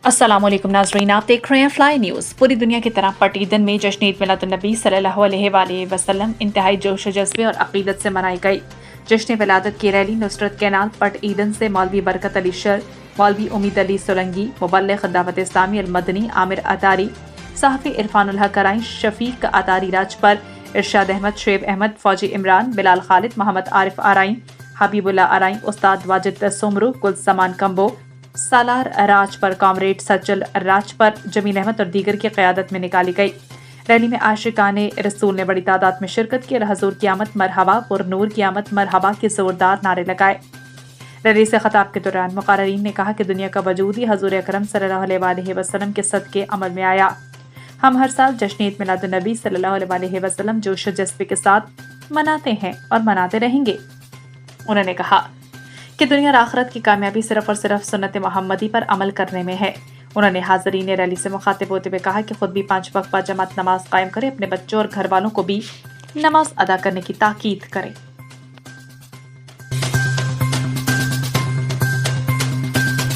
अस्सलाम वालेकुम नाज़रीन, आप देख रहे हैं फ्लाई न्यूज़। पूरी दुनिया की तरह पट ईदन में जश्न ईद मिलादुन्नबी सल्लल्लाहु अलैहि वसल्लम इंतहाई जोश जज्बे और अक़ीदत से मनाई गई। जश्न विलादत की रैली नुसरत कैनाल पट ईदन से मौलवी बरकत अली शर, मौलवी उम्मीद अली सोलंगी, मुबल्लिग़ दावत इस्लामी अल मदनी आमिर अतारी, सहाफ़ी इरफानुल हक कराई, शफीक अतारी राजपर, इरशाद अहमद, शुएब अहमद, फौजी इमरान, बिलाल खालिद, मोहम्मद आरिफ आराई, हबीबुल्ला आराई, उस्ताद वाजिद सुमरू, गुलसमान कंबो, सालार राजपर, कॉमरेड सज्जल राजपर, जमील अहमद और दीगर की क़यादत में निकाली गई। रैली में आशिकाने रसूल ने बड़ी तादाद में शिरकत की और हजूर की आमद मरहबा, पुरनूर की आमद मरहबा के जोरदार नारे लगाए। रैली से खताब के दौरान मुक़र्रिरीन ने कहा कि दुनिया का वजूद ही हजूर अकरम सल्लल्लाहु अलैहि वसल्लम के सदक़े अमल में आया। हम हर साल जश्न ईद मिलादुन्नबी सल्लल्लाहु अलैहि वसल्लम जोश और जज्बे के साथ मनाते हैं और मनाते रहेंगे। उन्होंने कहा कि दुनिया और आखिरत की कामयाबी सिर्फ और सिर्फ सुन्नत मोहम्मदी पर अमल करने में है। उन्होंने हाज़रीन रैली से मुखातिब होते हुए कहा कि खुद भी 5 वक्त जमात नमाज कायम करें, अपने बच्चों और घर वालों को भी नमाज अदा करने की ताकीद करें।